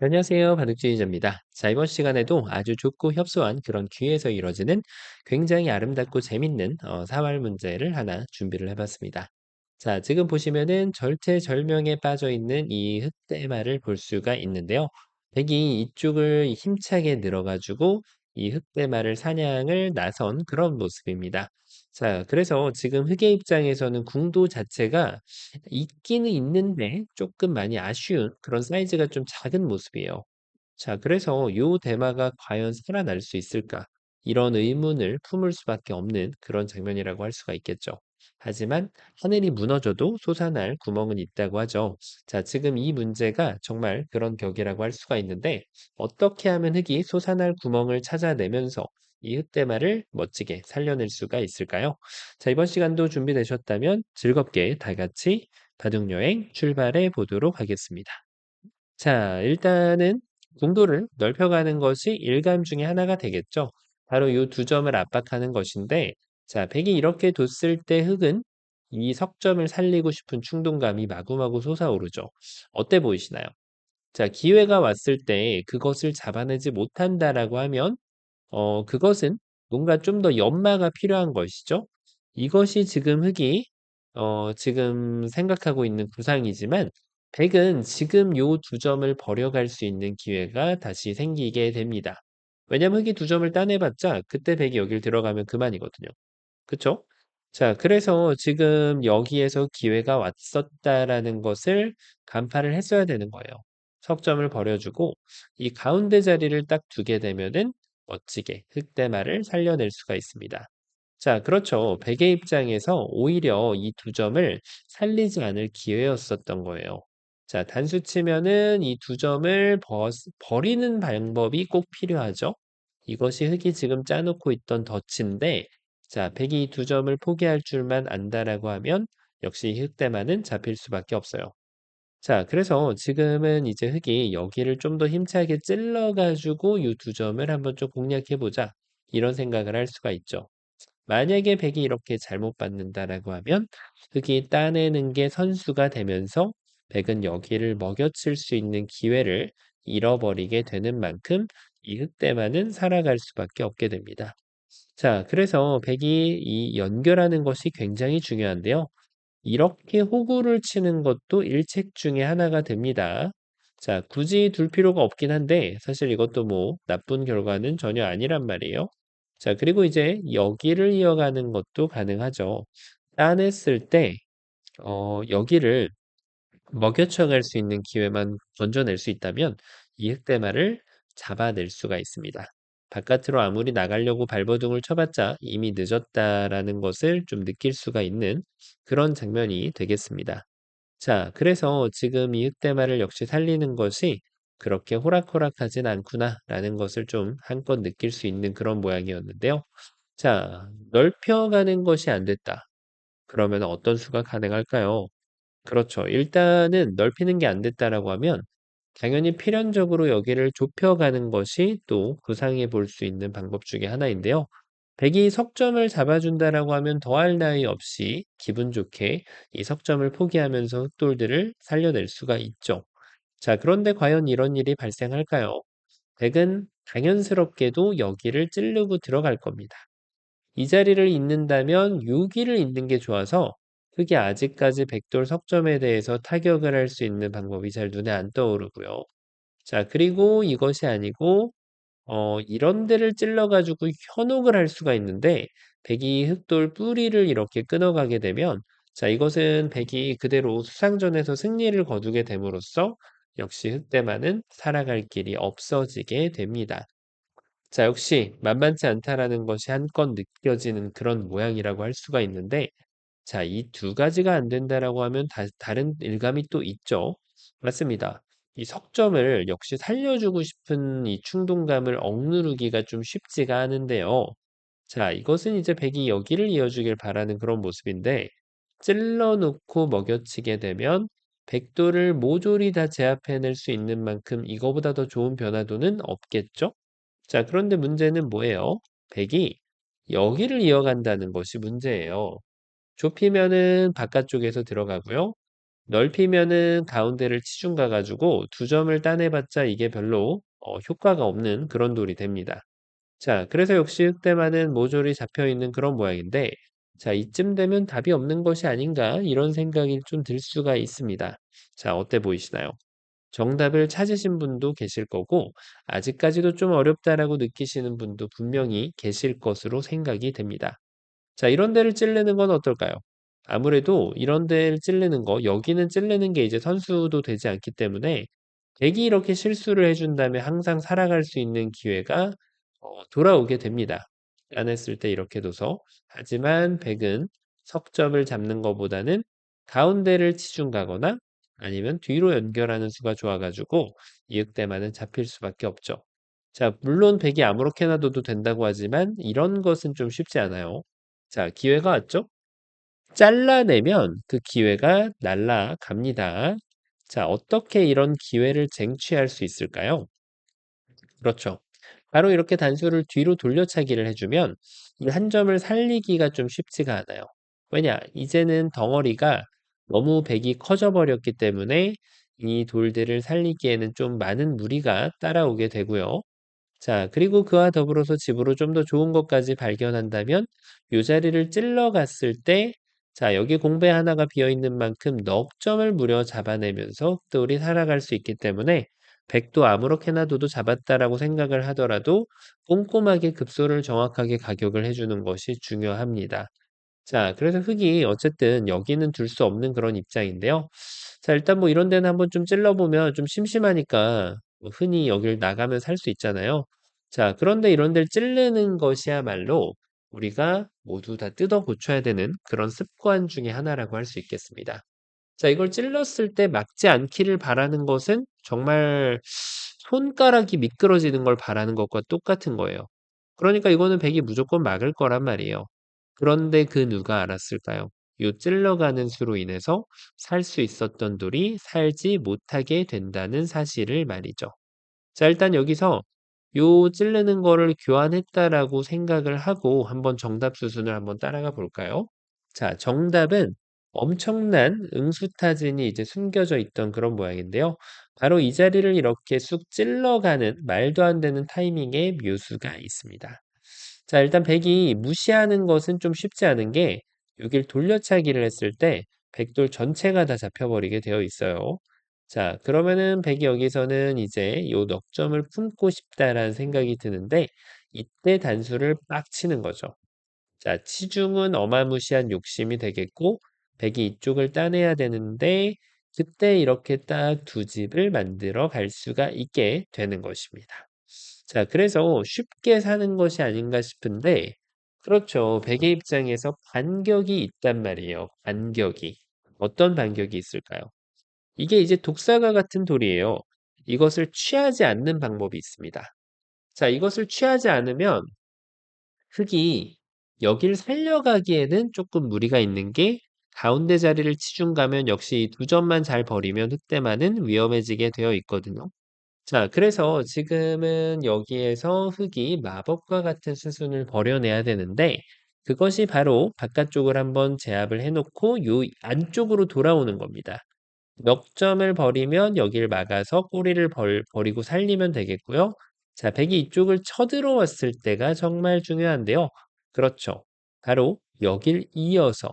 안녕하세요. 바둑주의자입니다. 자, 이번 시간에도 아주 좁고 협소한 그런 귀에서 이루어지는 굉장히 아름답고 재밌는 사활 문제를 하나 준비를 해봤습니다. 자, 지금 보시면은 절체절명에 빠져 있는 이 흑대마를 볼 수가 있는데요. 백이 이쪽을 힘차게 늘어가지고 이 흑대마를 사냥을 나선 그런 모습입니다. 자, 그래서 지금 흑의 입장에서는 궁도 자체가 있기는 있는데 조금 많이 아쉬운 그런 사이즈가 좀 작은 모습이에요. 자, 그래서 요 대마가 과연 살아날 수 있을까? 이런 의문을 품을 수밖에 없는 그런 장면이라고 할 수가 있겠죠. 하지만 하늘이 무너져도 솟아날 구멍은 있다고 하죠. 자, 지금 이 문제가 정말 그런 격이라고 할 수가 있는데 어떻게 하면 흙이 솟아날 구멍을 찾아내면서 이 흙대마를 멋지게 살려낼 수가 있을까요? 자, 이번 시간도 준비되셨다면 즐겁게 다 같이 바둑여행 출발해 보도록 하겠습니다. 자, 일단은 공도를 넓혀가는 것이 일감 중에 하나가 되겠죠. 바로 이 두 점을 압박하는 것인데, 자, 백이 이렇게 뒀을 때 흑은 이 석점을 살리고 싶은 충동감이 마구마구 솟아오르죠. 어때 보이시나요? 자, 기회가 왔을 때 그것을 잡아내지 못한다라고 하면 그것은 뭔가 좀 더 연마가 필요한 것이죠. 이것이 지금 흑이 지금 생각하고 있는 구상이지만 백은 지금 요 두 점을 버려갈 수 있는 기회가 다시 생기게 됩니다. 왜냐면 흑이 두 점을 따내봤자 그때 백이 여길 들어가면 그만이거든요. 그쵸? 자, 그래서 지금 여기에서 기회가 왔었다라는 것을 간파를 했어야 되는 거예요. 석점을 버려주고 이 가운데 자리를 딱 두게 되면은 멋지게 흑대마를 살려낼 수가 있습니다. 자, 그렇죠. 백의 입장에서 오히려 이 두 점을 살리지 않을 기회였었던 거예요. 자, 단수 치면은 이 두 점을 버리는 방법이 꼭 필요하죠. 이것이 흑이 지금 짜놓고 있던 덫인데 자, 백이 두 점을 포기할 줄만 안다라고 하면 역시 흑대만은 잡힐 수밖에 없어요. 자, 그래서 지금은 이제 흑이 여기를 좀 더 힘차게 찔러가지고 이 두 점을 한번 좀 공략해보자. 이런 생각을 할 수가 있죠. 만약에 백이 이렇게 잘못 받는다라고 하면 흑이 따내는 게 선수가 되면서 백은 여기를 먹여칠 수 있는 기회를 잃어버리게 되는 만큼 이 흑대만은 살아갈 수밖에 없게 됩니다. 자, 그래서 백이 이 연결하는 것이 굉장히 중요한데요. 이렇게 호구를 치는 것도 일책 중에 하나가 됩니다. 자, 굳이 둘 필요가 없긴 한데 사실 이것도 뭐 나쁜 결과는 전혀 아니란 말이에요. 자, 그리고 이제 여기를 이어가는 것도 가능하죠. 따냈을 때 여기를 먹여쳐 갈 수 있는 기회만 건져낼 수 있다면 이 흑대마를 잡아낼 수가 있습니다. 바깥으로 아무리 나가려고 발버둥을 쳐봤자 이미 늦었다라는 것을 좀 느낄 수가 있는 그런 장면이 되겠습니다. 자, 그래서 지금 이 흑대마를 역시 살리는 것이 그렇게 호락호락하진 않구나라는 것을 좀 한껏 느낄 수 있는 그런 모양이었는데요. 자, 넓혀가는 것이 안 됐다. 그러면 어떤 수가 가능할까요? 그렇죠. 일단은 넓히는 게 안 됐다라고 하면 당연히 필연적으로 여기를 좁혀가는 것이 또 구상해 볼 수 있는 방법 중에 하나인데요. 백이 석점을 잡아준다라고 하면 더할 나위 없이 기분 좋게 이 석점을 포기하면서 흑돌들을 살려낼 수가 있죠. 자, 그런데 과연 이런 일이 발생할까요? 백은 당연스럽게도 여기를 찌르고 들어갈 겁니다. 이 자리를 잇는다면 6위를 잇는 게 좋아서 흑이 아직까지 백돌 석점에 대해서 타격을 할 수 있는 방법이 잘 눈에 안 떠오르고요. 자, 그리고 이것이 아니고 이런 데를 찔러 가지고 현혹을 할 수가 있는데 백이 흑돌 뿌리를 이렇게 끊어가게 되면 자, 이것은 백이 그대로 수상전에서 승리를 거두게 됨으로써 역시 흑대만은 살아갈 길이 없어지게 됩니다. 자, 역시 만만치 않다라는 것이 한껏 느껴지는 그런 모양이라고 할 수가 있는데, 자, 이 두 가지가 안 된다라고 하면 다른 일감이 또 있죠. 맞습니다. 이 석점을 역시 살려주고 싶은 이 충동감을 억누르기가 좀 쉽지가 않은데요. 자, 이것은 이제 백이 여기를 이어주길 바라는 그런 모습인데, 찔러 놓고 먹여치게 되면 백도를 모조리 다 제압해낼 수 있는 만큼 이거보다 더 좋은 변화도는 없겠죠? 자, 그런데 문제는 뭐예요? 백이 여기를 이어간다는 것이 문제예요. 좁히면은 바깥쪽에서 들어가고요. 넓히면은 가운데를 치중 가 가지고 두 점을 따내봤자 이게 별로 효과가 없는 그런 돌이 됩니다. 자, 그래서 역시 흑대만은 모조리 잡혀 있는 그런 모양인데, 자, 이쯤 되면 답이 없는 것이 아닌가 이런 생각이 좀 들 수가 있습니다. 자, 어때 보이시나요? 정답을 찾으신 분도 계실 거고, 아직까지도 좀 어렵다라고 느끼시는 분도 분명히 계실 것으로 생각이 됩니다. 자, 이런 데를 찌르는 건 어떨까요? 아무래도 이런 데를 찌르는 거, 여기는 찌르는 게 이제 선수도 되지 않기 때문에, 백이 이렇게 실수를 해준다면 항상 살아갈 수 있는 기회가 돌아오게 됩니다. 안 했을 때 이렇게 둬서. 하지만 백은 석점을 잡는 것보다는 가운데를 치중 가거나 아니면 뒤로 연결하는 수가 좋아가지고 이윽대만은 잡힐 수밖에 없죠. 자, 물론 백이 아무렇게나 둬도 된다고 하지만 이런 것은 좀 쉽지 않아요. 자, 기회가 왔죠? 잘라내면 그 기회가 날아갑니다. 자, 어떻게 이런 기회를 쟁취할 수 있을까요? 그렇죠. 바로 이렇게 단수를 뒤로 돌려차기를 해주면 이 한 점을 살리기가 좀 쉽지가 않아요. 왜냐? 이제는 덩어리가 너무 백이 커져 버렸기 때문에 이 돌들을 살리기에는 좀 많은 무리가 따라오게 되고요. 자, 그리고 그와 더불어서 집으로 좀 더 좋은 것까지 발견한다면 요 자리를 찔러 갔을 때 자, 여기 공배 하나가 비어 있는 만큼 넉 점을 무려 잡아내면서 흑돌이 살아갈 수 있기 때문에 백도 아무렇게나 둬도 잡았다라고 생각을 하더라도 꼼꼼하게 급소를 정확하게 가격을 해주는 것이 중요합니다. 자, 그래서 흙이 어쨌든 여기는 둘 수 없는 그런 입장인데요. 자, 일단 뭐 이런 데는 한번 좀 찔러보면 좀 심심하니까 뭐 흔히 여길 나가면 살 수 있잖아요. 자, 그런데 이런 데를 찌르는 것이야말로 우리가 모두 다 뜯어 고쳐야 되는 그런 습관 중에 하나라고 할 수 있겠습니다. 자, 이걸 찔렀을 때 막지 않기를 바라는 것은 정말 손가락이 미끄러지는 걸 바라는 것과 똑같은 거예요. 그러니까 이거는 백이 무조건 막을 거란 말이에요. 그런데 그 누가 알았을까요? 요 찔러가는 수로 인해서 살 수 있었던 돌이 살지 못하게 된다는 사실을 말이죠. 자, 일단 여기서 요 찌르는 거를 교환했다라고 생각을 하고 한번 정답 수순을 한번 따라가 볼까요? 자, 정답은 엄청난 응수타진이 이제 숨겨져 있던 그런 모양인데요. 바로 이 자리를 이렇게 쑥 찔러가는 말도 안 되는 타이밍의 묘수가 있습니다. 자, 일단 백이 무시하는 것은 좀 쉽지 않은 게 여길 돌려차기를 했을 때 백돌 전체가 다 잡혀버리게 되어 있어요. 자, 그러면은 백이 여기서는 이제 요 넉점을 품고 싶다라는 생각이 드는데 이때 단수를 빡 치는 거죠. 자, 치중은 어마무시한 욕심이 되겠고 백이 이쪽을 따내야 되는데 그때 이렇게 딱 두 집을 만들어 갈 수가 있게 되는 것입니다. 자, 그래서 쉽게 사는 것이 아닌가 싶은데 그렇죠. 백의 입장에서 반격이 있단 말이에요. 반격이. 어떤 반격이 있을까요? 이게 이제 독사과 같은 돌이에요. 이것을 취하지 않는 방법이 있습니다. 자, 이것을 취하지 않으면 흙이 여길 살려가기에는 조금 무리가 있는 게 가운데 자리를 치중 가면 역시 두 점만 잘 버리면 흑대만은 위험해지게 되어 있거든요. 자, 그래서 지금은 여기에서 흙이 마법과 같은 수순을 벌여내야 되는데 그것이 바로 바깥쪽을 한번 제압을 해놓고 요 안쪽으로 돌아오는 겁니다. 넉 점을 버리면 여길 막아서 꼬리를 버리고 살리면 되겠고요. 자, 백이 이쪽을 쳐들어왔을 때가 정말 중요한데요. 그렇죠. 바로 여길 이어서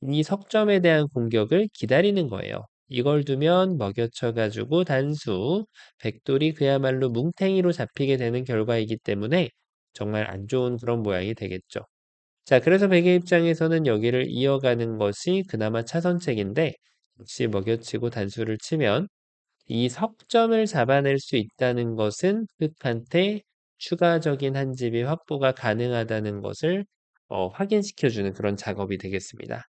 이 석점에 대한 공격을 기다리는 거예요. 이걸 두면 먹여쳐가지고 단수, 백돌이 그야말로 뭉탱이로 잡히게 되는 결과이기 때문에 정말 안 좋은 그런 모양이 되겠죠. 자, 그래서 백의 입장에서는 여기를 이어가는 것이 그나마 차선책인데 역시 먹여치고 단수를 치면 이 석점을 잡아낼 수 있다는 것은 흑한테 추가적인 한 집이 확보가 가능하다는 것을 확인시켜주는 그런 작업이 되겠습니다.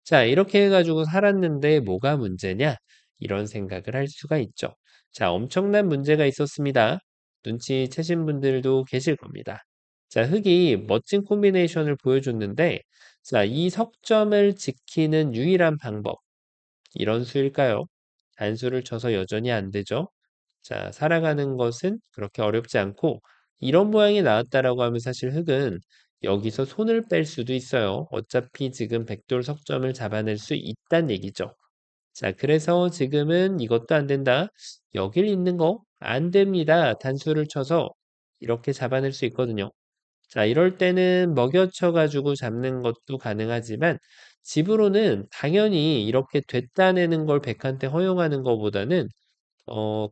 자, 이렇게 해가지고 살았는데 뭐가 문제냐? 이런 생각을 할 수가 있죠. 자, 엄청난 문제가 있었습니다. 눈치채신 분들도 계실 겁니다. 자, 흑이 멋진 콤비네이션을 보여줬는데, 자, 이 석점을 지키는 유일한 방법. 이런 수일까요? 단수를 쳐서 여전히 안 되죠. 자, 살아가는 것은 그렇게 어렵지 않고 이런 모양이 나왔다라고 하면 사실 흙은 여기서 손을 뺄 수도 있어요. 어차피 지금 백돌 석점을 잡아낼 수 있다는 얘기죠. 자, 그래서 지금은 이것도 안 된다. 여길 있는 거 안 됩니다. 단수를 쳐서 이렇게 잡아낼 수 있거든요. 자, 이럴 때는 먹여쳐 가지고 잡는 것도 가능하지만 집으로는 당연히 이렇게 됐다내는 걸 백한테 허용하는 것보다는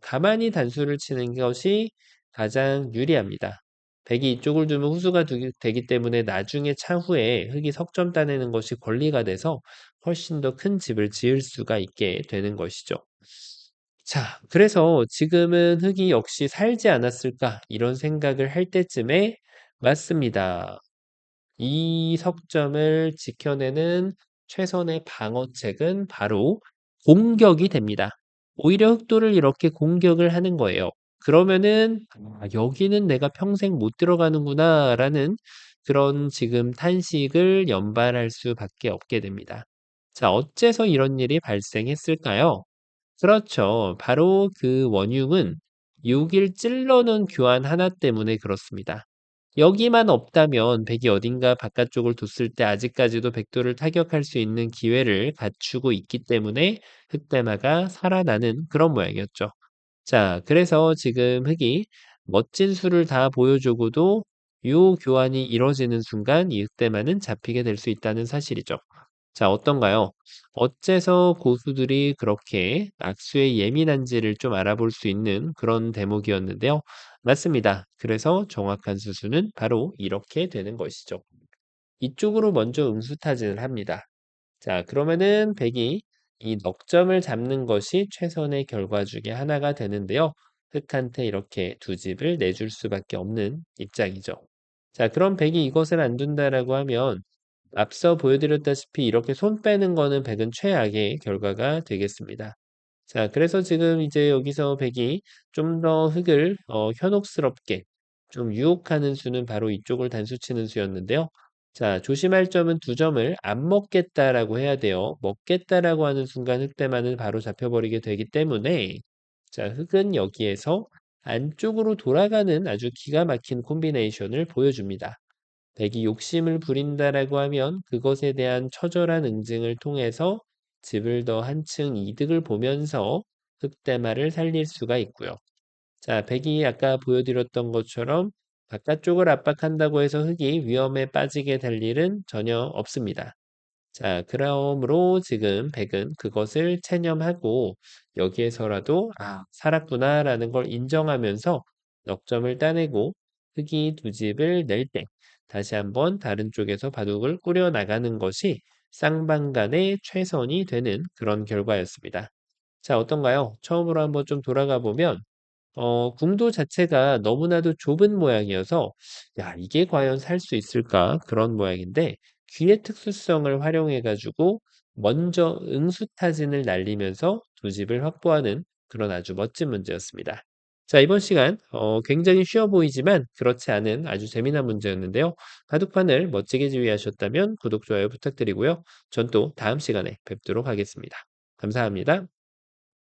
가만히 단수를 치는 것이 가장 유리합니다. 백이 이쪽을 두면 후수가 되기 때문에 나중에 차후에 흑이 석점 따내는 것이 권리가 돼서 훨씬 더 큰 집을 지을 수가 있게 되는 것이죠. 자, 그래서 지금은 흑이 역시 살지 않았을까 이런 생각을 할 때쯤에 맞습니다. 이 석점을 지켜내는 최선의 방어책은 바로 공격이 됩니다. 오히려 흑도를 이렇게 공격을 하는 거예요. 그러면은 여기는 내가 평생 못 들어가는구나라는 그런 지금 탄식을 연발할 수밖에 없게 됩니다. 자, 어째서 이런 일이 발생했을까요? 그렇죠. 바로 그 원흉은 6일 찔러놓은 교환 하나 때문에 그렇습니다. 여기만 없다면 백이 어딘가 바깥쪽을 뒀을 때 아직까지도 백도를 타격할 수 있는 기회를 갖추고 있기 때문에 흑대마가 살아나는 그런 모양이었죠. 자, 그래서 지금 흑이 멋진 수를 다 보여주고도 요 교환이 이뤄지는 순간 이 흑대마는 잡히게 될 수 있다는 사실이죠. 자, 어떤가요? 어째서 고수들이 그렇게 악수에 예민한지를 좀 알아볼 수 있는 그런 대목이었는데요. 맞습니다. 그래서 정확한 수수는 바로 이렇게 되는 것이죠. 이쪽으로 먼저 응수타진을 합니다. 자, 그러면은 백이 이 넉점을 잡는 것이 최선의 결과 중에 하나가 되는데요. 흑한테 이렇게 두 집을 내줄 수밖에 없는 입장이죠. 자, 그럼 백이 이것을 안 둔다라고 하면 앞서 보여드렸다시피 이렇게 손 빼는 거는 백은 최악의 결과가 되겠습니다. 자, 그래서 지금 이제 여기서 백이 좀 더 흑을 현혹스럽게 좀 유혹하는 수는 바로 이쪽을 단수치는 수였는데요. 자, 조심할 점은 두 점을 안 먹겠다라고 해야 돼요. 먹겠다라고 하는 순간 흑대만은 바로 잡혀버리게 되기 때문에 자, 흑은 여기에서 안쪽으로 돌아가는 아주 기가 막힌 콤비네이션을 보여줍니다. 백이 욕심을 부린다라고 하면 그것에 대한 처절한 응징을 통해서 집을 더 한층 이득을 보면서 흑대마를 살릴 수가 있고요. 자, 백이 아까 보여드렸던 것처럼 바깥쪽을 압박한다고 해서 흑이 위험에 빠지게 될 일은 전혀 없습니다. 자, 그러므로 지금 백은 그것을 체념하고 여기에서라도 살았구나라는 걸 인정하면서 넉점을 따내고 흑이 두 집을 낼 때 다시 한번 다른 쪽에서 바둑을 꾸려 나가는 것이 쌍방간의 최선이 되는 그런 결과였습니다. 자, 어떤가요? 처음으로 한번 좀 돌아가 보면 궁도 자체가 너무나도 좁은 모양이어서 '야 이게 과연 살 수 있을까?' 그런 모양인데 귀의 특수성을 활용해 가지고 먼저 응수타진을 날리면서 두 집을 확보하는 그런 아주 멋진 문제였습니다. 자, 이번 시간 굉장히 쉬워 보이지만 그렇지 않은 아주 재미난 문제였는데요. 바둑판을 멋지게 지휘하셨다면 구독, 좋아요 부탁드리고요. 전 또 다음 시간에 뵙도록 하겠습니다. 감사합니다.